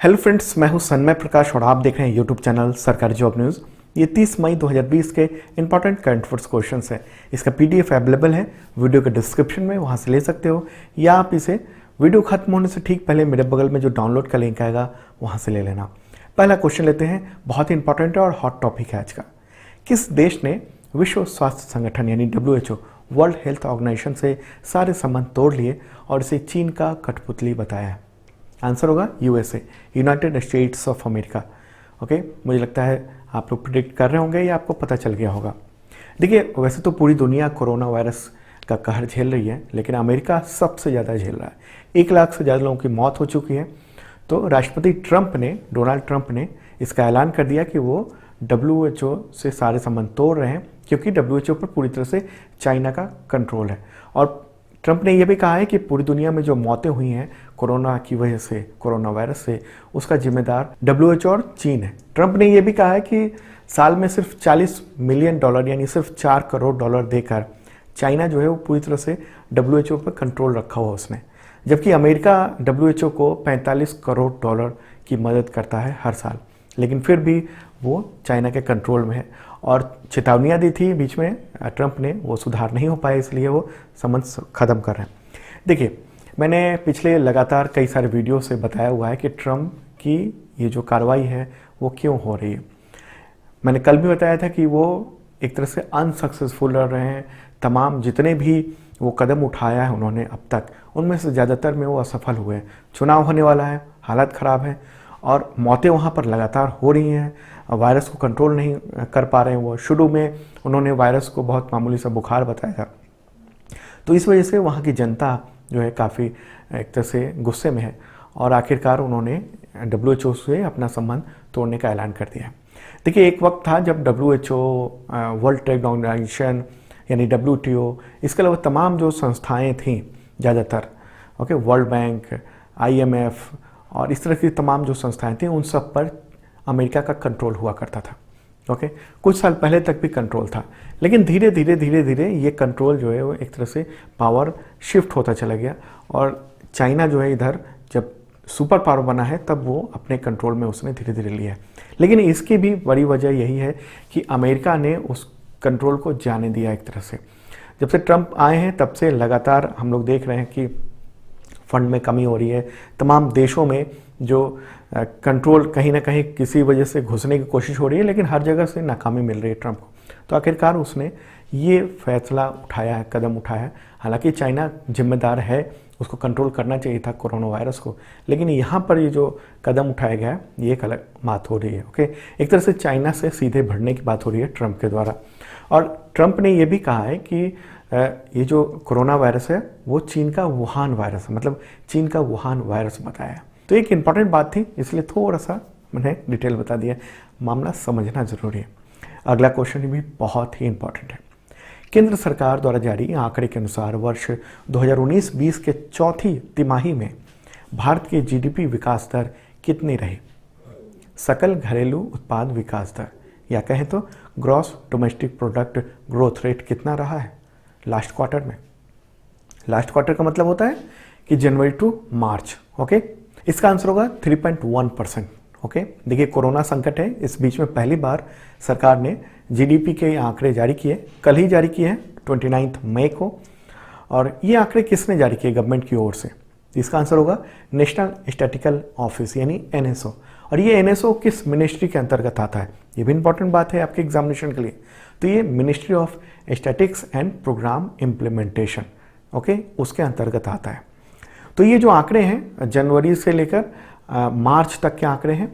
Hello friends, मैं हूं सन्मय प्रकाश और आप देख रहे हैं यूट्यूब चैनल सरकारी जॉब न्यूज़। ये 30 मई 2020 के इंपॉर्टेंट करंट अफेयर्स क्वेश्चंस है। इसका पीडीएफ अवेलेबल है वीडियो के डिस्क्रिप्शन में, वहां से ले सकते हो, या आप इसे वीडियो खत्म होने से ठीक पहले मेरे बगल में जो डाउनलोड का लिंक आएगा वहाँ से ले लेना। पहला क्वेश्चन लेते हैं, बहुत ही इंपॉर्टेंट है और हॉट टॉपिक है आज का। किस देश ने विश्व स्वास्थ्य संगठन यानी WHO वर्ल्ड हेल्थ ऑर्गेनाइजेशन से सारे संबंध तोड़ लिए और इसे चीन का कठपुतली बताया है? आंसर होगा USA, United states of America. Okay, मुझे लगता है आप लोग प्रिडिक्ट कर रहे होंगे या आपको पता चल गया होगा। देखिए, वैसे तो पूरी दुनिया कोरोना वायरस का कहर झेल रही है, लेकिन अमेरिका सबसे ज़्यादा झेल रहा है। 1 लाख से ज़्यादा लोगों की मौत हो चुकी है। तो राष्ट्रपति डोनाल्ड ट्रंप ने इसका ऐलान कर दिया कि वो WHO से सारे संबंध तोड़ रहे हैं, क्योंकि WHO पर पूरी तरह से चाइना का कंट्रोल है। और ट्रंप ने यह भी कहा है कि पूरी दुनिया में जो मौतें हुई हैं कोरोना की वजह से, कोरोना वायरस से, उसका जिम्मेदार WHO और चीन है। ट्रंप ने यह भी कहा है कि साल में सिर्फ $40 मिलियन यानी सिर्फ $4 करोड़ देकर चाइना जो है वो पूरी तरह से WHO पर कंट्रोल रखा हुआ उसने, जबकि अमेरिका WHO को $45 करोड़ की मदद करता है हर साल, लेकिन फिर भी वो चाइना के कंट्रोल में है। और चेतावनियाँ दी थी बीच में ट्रंप ने, वो सुधार नहीं हो पाया, इसलिए वो संबंध ख़त्म कर रहे हैं। देखिए, मैंने पिछले लगातार कई सारे वीडियो से बताया हुआ है कि ट्रंप की ये जो कार्रवाई है वो क्यों हो रही है। मैंने कल भी बताया था कि वो एक तरह से अनसक्सेसफुल रह रहे हैं। तमाम जितने भी वो कदम उठाया है उन्होंने अब तक, उनमें से ज़्यादातर में वो असफल हुए हैं। चुनाव होने वाला है, हालत ख़राब है और मौतें वहाँ पर लगातार हो रही हैं। वायरस को कंट्रोल नहीं कर पा रहे हैं वो। शुरू में उन्होंने वायरस को बहुत मामूली सा बुखार बताया, तो इस वजह से वहाँ की जनता जो है काफ़ी एक तरह से गुस्से में है और आखिरकार उन्होंने WHO से अपना संबंध तोड़ने का ऐलान कर दिया। देखिए, एक वक्त था जब WHO, वर्ल्ड ट्रेड ऑर्गेनाइजेशन यानी WTO, इसके अलावा तमाम जो संस्थाएं थीं ज़्यादातर, ओके, वर्ल्ड बैंक, IMF और इस तरह की तमाम जो संस्थाएं थीं, उन सब पर अमेरिका का कंट्रोल हुआ करता था। ओके, कुछ साल पहले तक भी कंट्रोल था, लेकिन धीरे धीरे ये कंट्रोल जो है वो एक तरह से पावर शिफ्ट होता चला गया और चाइना जो है इधर जब सुपर पावर बना है तब वो अपने कंट्रोल में उसने धीरे धीरे लिया है। लेकिन इसकी भी बड़ी वजह यही है कि अमेरिका ने उस कंट्रोल को जाने दिया एक तरह से। जब से ट्रंप आए हैं तब से लगातार हम लोग देख रहे हैं कि फंड में कमी हो रही है। तमाम देशों में जो कंट्रोल कहीं ना कहीं किसी वजह से घुसने की कोशिश हो रही है, लेकिन हर जगह से नाकामी मिल रही है ट्रंप को। तो आखिरकार उसने ये फैसला उठाया है, कदम उठाया है। हालांकि चाइना जिम्मेदार है, उसको कंट्रोल करना चाहिए था कोरोना वायरस को, लेकिन यहाँ पर ये जो कदम उठाया गया है ये एक अलग बात हो रही है। ओके, एक तरह से चाइना से सीधे भिड़ने की बात हो रही है ट्रंप के द्वारा। और ट्रंप ने ये भी कहा है कि ये जो कोरोना वायरस है वो चीन का वुहान वायरस है, मतलब चीन का वुहान वायरस बताया। तो एक इंपॉर्टेंट बात थी, इसलिए थोड़ा सा मैंने डिटेल बता दिया। मामला समझना जरूरी है। अगला क्वेश्चन भी बहुत ही इंपॉर्टेंट है। केंद्र सरकार द्वारा जारी आंकड़े के अनुसार वर्ष 2019-20 के चौथी तिमाही में भारत की GDP विकास दर कितनी रही? सकल घरेलू उत्पाद विकास दर, या कहें तो gross domestic product growth rate कितना रहा है लास्ट क्वार्टर में? लास्ट क्वार्टर का मतलब होता है कि जनवरी टू मार्च। ओके, इसका आंसर होगा 3.1%। ओके, देखिए, कोरोना संकट है, इस बीच में पहली बार सरकार ने GDP के आंकड़े जारी किए, कल ही जारी किए हैं 29 मई को। और ये आंकड़े किसने जारी किए गवर्नमेंट की ओर से? इसका आंसर होगा नेशनल स्टैटिस्टिकल ऑफिस यानी NSO। और ये NSO किस मिनिस्ट्री के अंतर्गत आता है? ये भी इंपॉर्टेंट बात है आपके एग्जामिनेशन के लिए। तो ये ministry of statistics and programme implementation, okay, उसके अंतर्गत आता है। तो ये जो आंकड़े हैं जनवरी से लेकर मार्च तक के आंकड़े हैं,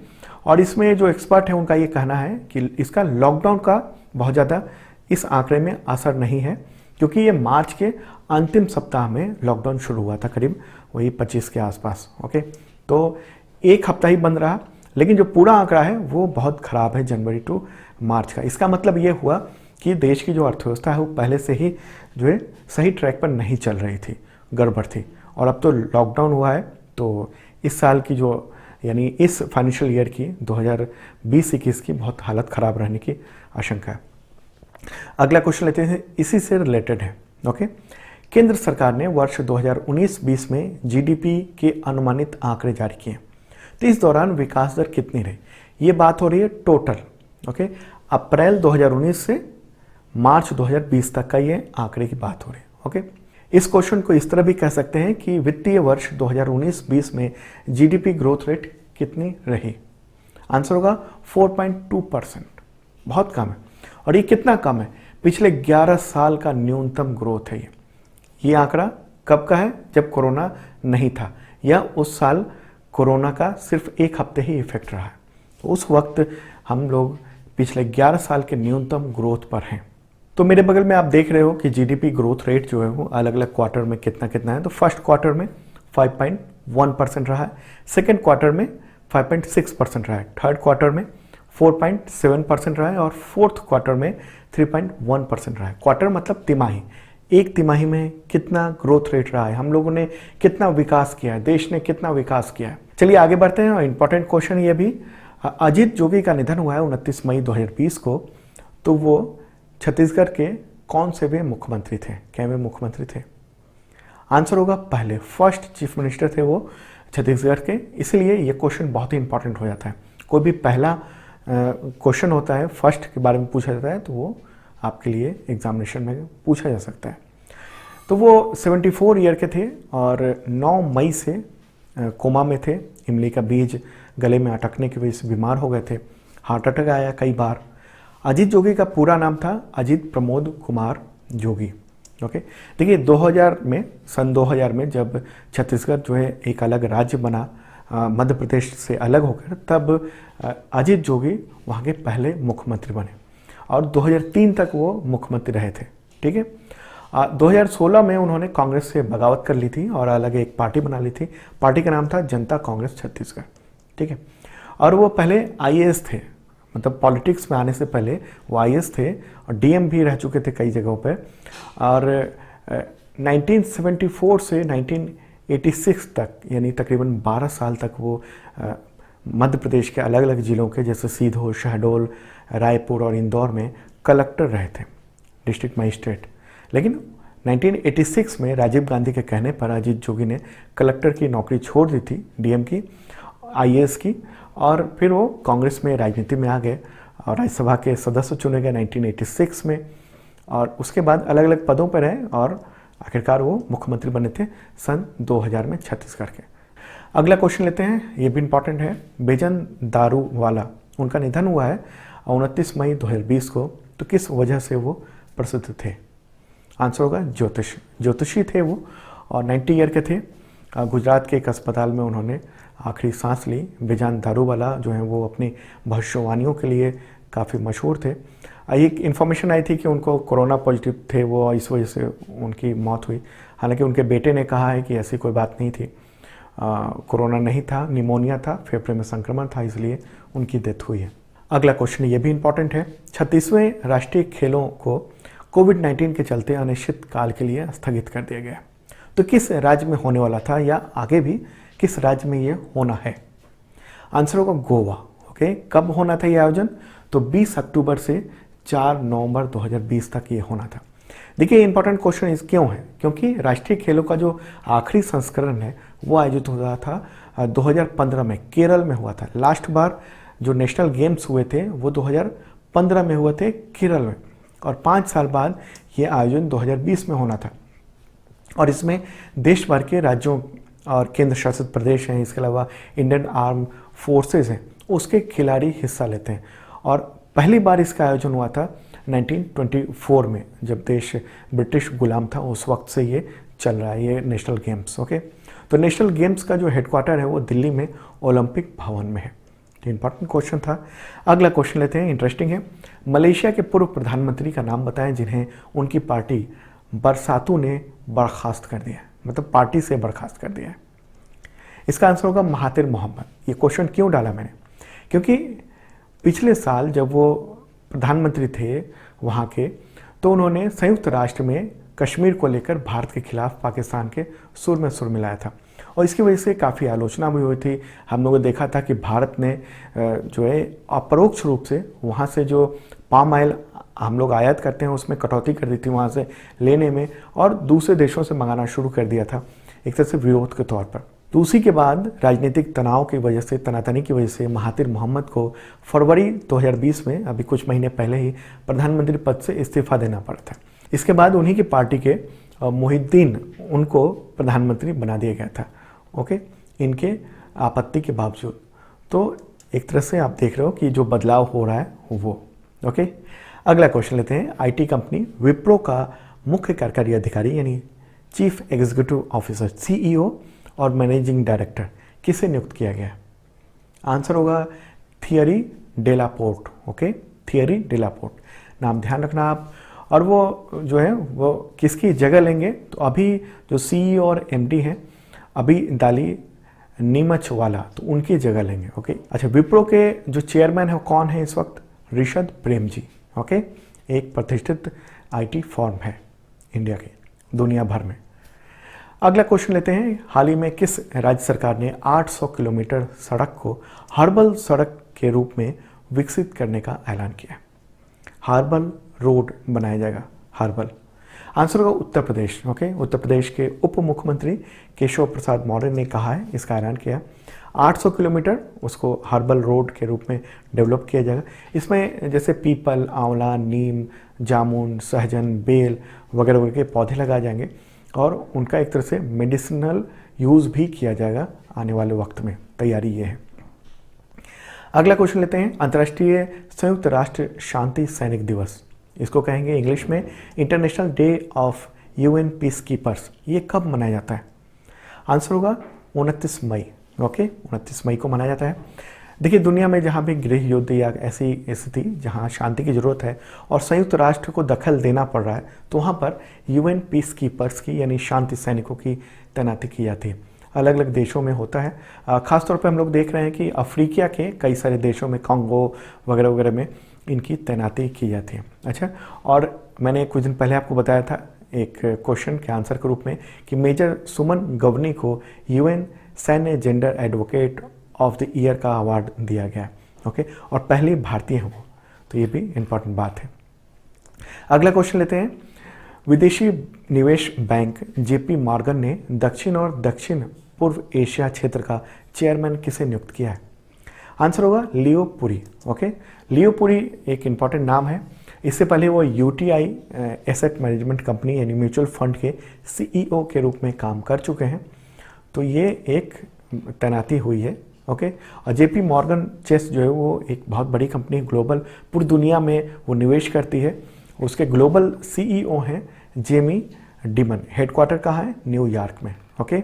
और इसमें जो एक्सपर्ट हैं उनका ये कहना है कि इसका लॉकडाउन का बहुत ज़्यादा इस आंकड़े में असर नहीं है, क्योंकि ये मार्च के अंतिम सप्ताह में लॉकडाउन शुरू हुआ था, करीब वही 25 के आसपास। ओके, तो एक हफ्ता ही बंद रहा, लेकिन जो पूरा आंकड़ा है वो बहुत ख़राब है जनवरी टू मार्च का। इसका मतलब ये हुआ कि देश की जो अर्थव्यवस्था है वो पहले से ही जो है सही ट्रैक पर नहीं चल रही थी, गड़बड़ थी। और अब तो लॉकडाउन हुआ है, तो इस साल की जो यानी इस फाइनेंशियल ईयर की 2020-21 की बहुत हालत ख़राब रहने की आशंका है। अगला क्वेश्चन लेते हैं, इसी से रिलेटेड है। ओके, केंद्र सरकार ने वर्ष 2019-20 में GDP के अनुमानित आंकड़े जारी किए। तो इस दौरान विकास दर कितनी रही? ये बात हो रही है टोटल, ओके, अप्रैल 2019 से मार्च 2020 तक का ये आंकड़े की बात हो रही है, ओके। इस क्वेश्चन को इस तरह भी कह सकते हैं कि वित्तीय वर्ष 2019-20 में जीडीपी ग्रोथ रेट कितनी रही? आंसर होगा 4.2%। बहुत कम है। और ये कितना कम है? पिछले 11 साल का न्यूनतम ग्रोथ है ये आंकड़ा कब का है? जब कोरोना नहीं था, या उस साल कोरोना का सिर्फ एक हफ्ते ही इफेक्ट रहा है। तो उस वक्त हम लोग पिछले 11 साल के न्यूनतम ग्रोथ पर हैं। तो मेरे बगल में आप देख रहे हो कि जीडीपी ग्रोथ रेट जो है वो अलग अलग क्वार्टर में कितना कितना है। तो फर्स्ट क्वार्टर में 5.1% रहा है, सेकेंड क्वार्टर में 5.6% रहा है, थर्ड क्वार्टर में 4.7% रहा है और फोर्थ क्वार्टर में 3.1% रहा है। क्वार्टर मतलब तिमाही, एक तिमाही में कितना ग्रोथ रेट रहा है, हम लोगों ने कितना विकास किया है, देश ने कितना विकास किया है। चलिए आगे बढ़ते हैं। और इंपॉर्टेंट क्वेश्चन ये भी, अजीत जोगी का निधन हुआ है 29 मई 2020 को। तो वो छत्तीसगढ़ के कौन से वे मुख्यमंत्री थे? कैवे मुख्यमंत्री थे? आंसर होगा पहले, फर्स्ट चीफ मिनिस्टर थे वो छत्तीसगढ़ के। इसलिए ये क्वेश्चन बहुत ही इंपॉर्टेंट हो जाता है। कोई भी पहला क्वेश्चन होता है, फर्स्ट के बारे में पूछा जाता है, तो वो आपके लिए एग्जामिनेशन में पूछा जा सकता है। तो वो 74 ईयर के थे और 9 मई से कोमा में थे। इमली का बीज गले में अटकने की वजह से बीमार हो गए थे, हार्ट अटैक आया कई बार। अजीत जोगी का पूरा नाम था अजीत प्रमोद कुमार जोगी, ओके। देखिए 2000 में, सन 2000 में जब छत्तीसगढ़ जो है एक अलग राज्य बना मध्य प्रदेश से अलग होकर, तब अजीत जोगी वहाँ के पहले मुख्यमंत्री बने और 2003 तक वो मुख्यमंत्री रहे थे, ठीक है। 2016 में उन्होंने कांग्रेस से बगावत कर ली थी और अलग एक पार्टी बना ली थी। पार्टी का नाम था जनता कांग्रेस छत्तीसगढ़, ठीक है। और वो पहले आईएएस थे, मतलब पॉलिटिक्स में आने से पहले वो आईएएस थे और डीएम भी रह चुके थे कई जगहों पे। और 1974 से 1986 तक, यानी तकरीबन 12 साल तक वो मध्य प्रदेश के अलग अलग ज़िलों के जैसे सीधो, शहडोल, रायपुर और इंदौर में कलेक्टर रहे थे, डिस्ट्रिक्ट मजिस्ट्रेट। लेकिन 1986 में राजीव गांधी के कहने पर अजीत जोगी ने कलेक्टर की नौकरी छोड़ दी थी, डीएम की, आईएएस की, और फिर वो कांग्रेस में राजनीति में आ गए और राज्यसभा के सदस्य चुने गए 1986 में। और उसके बाद अलग अलग पदों पर रहे और आखिरकार वो मुख्यमंत्री बने थे सन 2000 में छत्तीसगढ़ के। अगला क्वेश्चन लेते हैं, ये भी इंपॉर्टेंट है। बेजन दारूवाला, उनका निधन हुआ है 29 मई 2020 को। तो किस वजह से वो प्रसिद्ध थे? आंसर होगा ज्योतिषी थे वो और 90 ईयर के थे। गुजरात के एक अस्पताल में उन्होंने आखिरी सांस ली। बेजान दारूवाला जो हैं वो अपनी भविष्यवाणियों के लिए काफ़ी मशहूर थे। एक इन्फॉर्मेशन आई थी कि उनको कोरोना पॉजिटिव थे वो, इस वजह से उनकी मौत हुई। हालांकि उनके बेटे ने कहा है कि ऐसी कोई बात नहीं थी, कोरोना नहीं था, निमोनिया था, फेफड़े में संक्रमण था, इसलिए उनकी डेथ हुई है। अगला क्वेश्चन ये भी इंपॉर्टेंट है। 36वें राष्ट्रीय खेलों को कोविड-19 के चलते अनिश्चित काल के लिए स्थगित कर दिया गया। तो किस राज्य में होने वाला था, या आगे भी किस राज्य में ये होना है? आंसर होगा गोवा, ओके। कब होना था ये आयोजन? तो 20 अक्टूबर से 4 नवंबर 2020 तक ये होना था। देखिए इंपॉर्टेंट क्वेश्चन इस क्यों है, क्योंकि राष्ट्रीय खेलों का जो आखिरी संस्करण है वो आयोजित हुआ था 2015 में, केरल में हुआ था। लास्ट बार जो नेशनल गेम्स हुए थे वो 2015 में हुए थे केरल में, और 5 साल बाद ये आयोजन 2020 में होना था। और इसमें देश भर के राज्यों और केंद्र शासित प्रदेश हैं, इसके अलावा इंडियन आर्म फोर्सेस हैं, उसके खिलाड़ी हिस्सा लेते हैं। और पहली बार इसका आयोजन हुआ था 1924 में, जब देश ब्रिटिश गुलाम था, उस वक्त से ये चल रहा है ये नेशनल गेम्स, ओके। तो नेशनल गेम्स का जो हेडक्वार्टर है वो दिल्ली में ओलंपिक भवन में है। तो इंपॉर्टेंट क्वेश्चन था। अगला क्वेश्चन लेते हैं, इंटरेस्टिंग है। मलेशिया के पूर्व प्रधानमंत्री का नाम बताएं जिन्हें उनकी पार्टी बरसातु ने बर्खास्त कर दिया, मतलब पार्टी से बर्खास्त कर दिया है। इसका आंसर होगा महातिर मोहम्मद। ये क्वेश्चन क्यों डाला मैंने, क्योंकि पिछले साल जब वो प्रधानमंत्री थे वहाँ के, तो उन्होंने संयुक्त राष्ट्र में कश्मीर को लेकर भारत के खिलाफ पाकिस्तान के सुर में सुर मिलाया था और इसकी वजह से काफ़ी आलोचना भी हुई थी। हम लोगों ने देखा था कि भारत ने जो है अपरोक्ष रूप से वहाँ से जो पाम ऑयल हम लोग आयात करते हैं उसमें कटौती कर दी थी वहाँ से लेने में, और दूसरे देशों से मंगाना शुरू कर दिया था एक तरह से विरोध के तौर पर। तो उसी के बाद राजनीतिक तनाव की वजह से, तनातनी की वजह से महातिर मोहम्मद को फरवरी 2020 में, अभी कुछ महीने पहले ही, प्रधानमंत्री पद से इस्तीफा देना पड़ा था। इसके बाद उन्हीं की पार्टी के मोहिद्दीन उनको प्रधानमंत्री बना दिया गया था, ओके, इनके आपत्ति के बावजूद। तो एक तरह से आप देख रहे हो कि जो बदलाव हो रहा है वो, ओके। अगला क्वेश्चन लेते हैं। आईटी कंपनी विप्रो का मुख्य कार्यकारी अधिकारी यानी चीफ एग्जीक्यूटिव ऑफिसर, सीईओ और मैनेजिंग डायरेक्टर किसे नियुक्त किया गया? आंसर होगा थियरी डेलापोर्ट, ओके, थियरी डेलापोर्ट, नाम ध्यान रखना आप। और वो जो है वो किसकी जगह लेंगे? तो अभी जो सीईओ और एमडी हैं अभी दाली नीमचवाला, तो उनकी जगह लेंगे, ओके। अच्छा, विप्रो के जो चेयरमैन है कौन है इस वक्त? ऋषभ प्रेम जी, ओके, एक प्रतिष्ठित आईटी फर्म है इंडिया के, दुनिया भर में। अगला क्वेश्चन लेते हैं। हाल ही में किस राज्य सरकार ने 800 किलोमीटर सड़क को हर्बल सड़क के रूप में विकसित करने का ऐलान किया? हर्बल रोड बनाया जाएगा, हर्बल। आंसर होगा उत्तर प्रदेश, ओके। उत्तर प्रदेश के उप मुख्यमंत्री केशव प्रसाद मौर्य ने कहा है, इसका ऐलान किया। 800 किलोमीटर उसको हर्बल रोड के रूप में डेवलप किया जाएगा। इसमें जैसे पीपल, आंवला, नीम, जामुन, सहजन, बेल वगैरह वगैरह के पौधे लगाए जाएंगे और उनका एक तरह से मेडिसिनल यूज़ भी किया जाएगा आने वाले वक्त में। तैयारी ये है। अगला क्वेश्चन लेते हैं। अंतर्राष्ट्रीय संयुक्त राष्ट्र शांति सैनिक दिवस, इसको कहेंगे इंग्लिश में international day of UN peace keepers, ये कब मनाया जाता है? आंसर होगा 29 मई, ओके, 29 मई को मनाया जाता है। देखिए, दुनिया में जहाँ भी गृह युद्ध या ऐसी स्थिति जहाँ शांति की ज़रूरत है और संयुक्त राष्ट्र को दखल देना पड़ रहा है, तो वहाँ पर यूएन पीस कीपर्स की यानी शांति सैनिकों की तैनाती की जाती है। अलग अलग देशों में होता है। ख़ासतौर पर हम लोग देख रहे हैं कि अफ्रीका के कई सारे देशों में, कांगो वगैरह वगैरह में इनकी तैनाती की जाती है। अच्छा, और मैंने कुछ दिन पहले आपको बताया था एक क्वेश्चन के आंसर के रूप में कि मेजर सुमन गवनी को यूएन सैन्य gender advocate of the year का अवार्ड दिया गया, ओके, और पहली भारतीय हैं वो, तो ये भी इम्पॉर्टेंट बात है। अगला क्वेश्चन लेते हैं। विदेशी निवेश बैंक जेपी मॉर्गन ने दक्षिण और दक्षिण पूर्व एशिया क्षेत्र का चेयरमैन किसे नियुक्त किया है? आंसर होगा लियो पुरी, ओके। लियो पुरी एक इम्पॉर्टेंट नाम है। इससे पहले वो यूटीआई एसेट मैनेजमेंट कंपनी यानी म्यूचुअल फंड के सीईओ के रूप में काम कर चुके हैं, तो ये एक तैनाती हुई है, ओके। और जेपी मॉर्गन चेस जो है वो एक बहुत बड़ी कंपनी, ग्लोबल, पूरी दुनिया में वो निवेश करती है। उसके ग्लोबल सीईओ हैं जेमी डिमन। हेडक्वार्टर कहाँ है? न्यूयॉर्क में, ओके।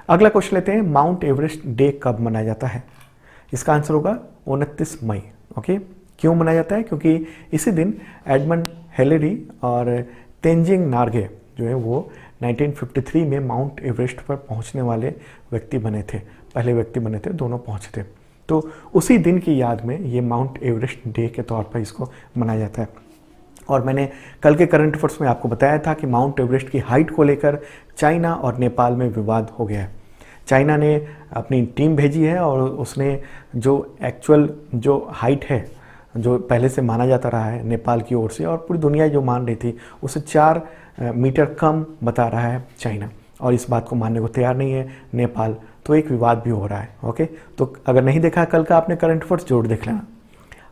अगला क्वेश्चन लेते हैं। माउंट एवरेस्ट डे कब मनाया जाता है? इसका आंसर होगा 29 मई, ओके। क्यों मनाया जाता है? क्योंकि इसी दिन एडमंड हिलेरी और तेंजिंग नार्गे जो है वो 1953 में माउंट एवरेस्ट पर पहुंचने वाले व्यक्ति बने थे, पहले व्यक्ति बने थे, दोनों पहुंचे थे। तो उसी दिन की याद में ये माउंट एवरेस्ट डे के तौर पर इसको मनाया जाता है। और मैंने कल के करंट अफेयर्स में आपको बताया था कि माउंट एवरेस्ट की हाइट को लेकर चाइना और नेपाल में विवाद हो गया है। चाइना ने अपनी टीम भेजी है और उसने जो एक्चुअल जो हाइट है, जो पहले से माना जाता रहा है नेपाल की ओर से और पूरी दुनिया जो मान रही थी, उससे 4 मीटर कम बता रहा है चाइना, और इस बात को मानने को तैयार नहीं है नेपाल। तो एक विवाद भी हो रहा है, ओके। तो अगर नहीं देखा कल का आपने करंट अफेयर्स जरूर देख लेना।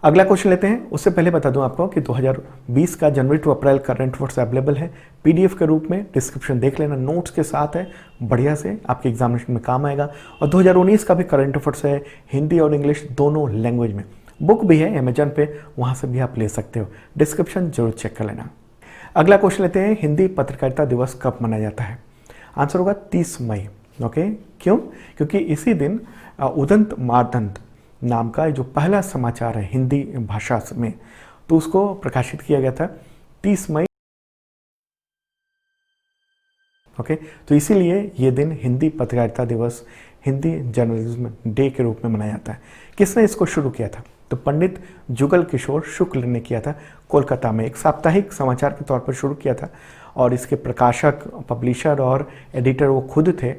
अगला क्वेश्चन लेते हैं। उससे पहले बता दूं आपको कि 2020 का जनवरी टू अप्रैल करंट अफेयर्स अवेलेबल है पीडीएफ के रूप में, डिस्क्रिप्शन देख लेना, नोट्स के साथ है, बढ़िया से आपके एग्जामिनेशन में काम आएगा। और 2019 का भी करंट अफेयर्स है, हिंदी और इंग्लिश दोनों लैंग्वेज में। बुक भी है अमेजन पे, वहाँ से भी आप ले सकते हो, डिस्क्रिप्शन जरूर चेक कर लेना। अगला क्वेश्चन लेते हैं। हिंदी पत्रकारिता दिवस कब मनाया जाता है? आंसर होगा 30 मई, ओके। क्यों? क्योंकि इसी दिन उदंत मार्तंड नाम का जो पहला समाचार है हिंदी भाषा में, तो उसको प्रकाशित किया गया था 30 मई, ओके। तो इसीलिए ये दिन हिंदी पत्रकारिता दिवस, हिंदी जर्नलिज्म डे के रूप में मनाया जाता है। किसने इसको शुरू किया था? तो पंडित जुगल किशोर शुक्ल ने किया था। कोलकाता में एक साप्ताहिक समाचार के तौर पर शुरू किया था और इसके प्रकाशक, पब्लिशर और एडिटर वो खुद थे।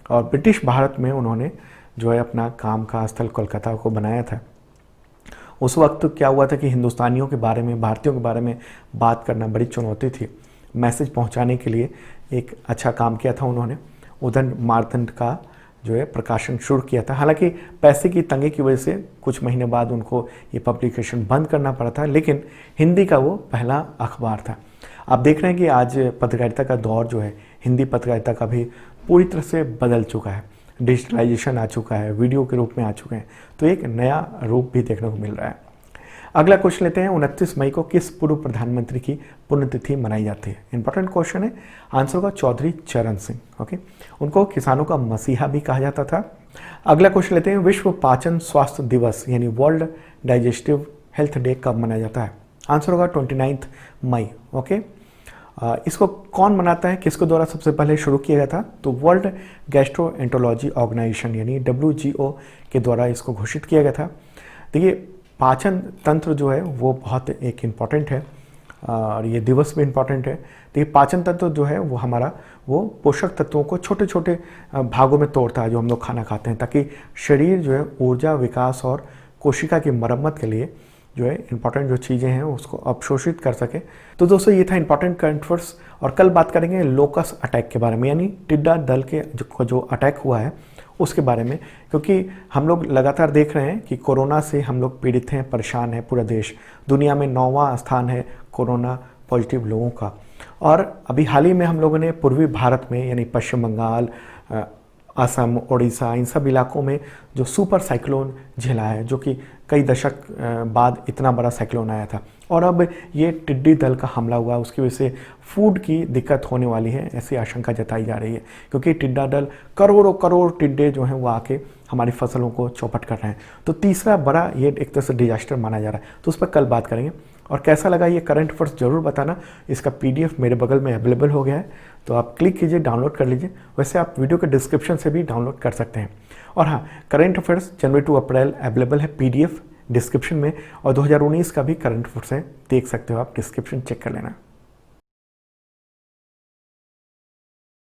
और ब्रिटिश भारत में उन्होंने जो है अपना काम का स्थल कोलकाता को बनाया था। उस वक्त क्या हुआ था कि हिंदुस्तानियों के बारे में, भारतीयों के बारे में बात करना बड़ी चुनौती थी। मैसेज पहुंचाने के लिए एक अच्छा काम किया था उन्होंने। उदंत मार्तंड का जो है प्रकाशन शुरू किया था। हालांकि पैसे की तंगी की वजह से कुछ महीने बाद उनको ये पब्लिकेशन बंद करना पड़ा था, लेकिन हिंदी का वो पहला अखबार था। आप देख रहे हैं कि आज पत्रकारिता का दौर जो है, हिंदी पत्रकारिता का भी पूरी तरह से बदल चुका है। डिजिटलाइजेशन आ चुका है, वीडियो के रूप में आ चुके हैं, तो एक नया रूप भी देखने को मिल रहा है। अगला क्वेश्चन लेते हैं, 29 मई को किस पूर्व प्रधानमंत्री की पुण्यतिथि मनाई जाती है? इंपॉर्टेंट क्वेश्चन है। आंसर होगा चौधरी चरण सिंह। ओके, उनको किसानों का मसीहा भी कहा जाता था। अगला क्वेश्चन लेते हैं, विश्व पाचन स्वास्थ्य दिवस यानी वर्ल्ड डाइजेस्टिव हेल्थ डे कब मनाया जाता है? आंसर होगा 29 मई। ओके, इसको कौन मनाता है, किसके द्वारा सबसे पहले शुरू किया गया था? तो वर्ल्ड गैस्ट्रोएंटरोलॉजी ऑर्गेनाइजेशन यानी WGO के द्वारा इसको घोषित किया गया था। देखिए, पाचन तंत्र जो है वो बहुत एक इम्पॉर्टेंट है और ये दिवस भी इम्पॉर्टेंट है। देखिए, पाचन तंत्र जो है वो हमारा वो पोषक तत्वों को छोटे छोटे भागों में तोड़ता है जो हम लोग खाना खाते हैं, ताकि शरीर जो है ऊर्जा, विकास और कोशिका की मरम्मत के लिए जो है इंपॉर्टेंट जो चीज़ें हैं उसको अवशोषित कर सके। तो दोस्तों, ये था इंपॉर्टेंट करंट अफेयर्स, और कल बात करेंगे लोकस अटैक के बारे में, यानी टिड्डा दल के जो अटैक हुआ है उसके बारे में, क्योंकि हम लोग लगातार देख रहे हैं कि कोरोना से हम लोग पीड़ित हैं, परेशान है पूरा देश। दुनिया में 9वां स्थान है कोरोना पॉजिटिव लोगों का। और अभी हाल ही में हम लोगों ने पूर्वी भारत में यानी पश्चिम बंगाल, असम, उड़ीसा, इन सब इलाकों में जो सुपर साइक्लोन झेला है, जो कि कई दशक बाद इतना बड़ा साइक्लोन आया था। और अब ये टिड्डी दल का हमला हुआ, उसकी वजह से फूड की दिक्कत होने वाली है, ऐसी आशंका जताई जा रही है, क्योंकि टिड्डा दल करोड़ों करोड़ टिड्डे जो हैं वो आके हमारी फसलों को चौपट कर रहे हैं। तो तीसरा बड़ा ये एक तरह से डिजास्टर माना जा रहा है, तो उस पर कल बात करेंगे। और कैसा लगा ये करंट अफेयर्स ज़रूर बताना। इसका PDF मेरे बगल में अवेलेबल हो गया है, तो आप क्लिक कीजिए, डाउनलोड कर लीजिए। वैसे आप वीडियो के डिस्क्रिप्शन से भी डाउनलोड कर सकते हैं। और हाँ, current affairs January to April available है PDF डिस्क्रिप्शन में, और 2019 का भी करंट अफेयर्स है, देख सकते हो आप, डिस्क्रिप्शन चेक कर लेना।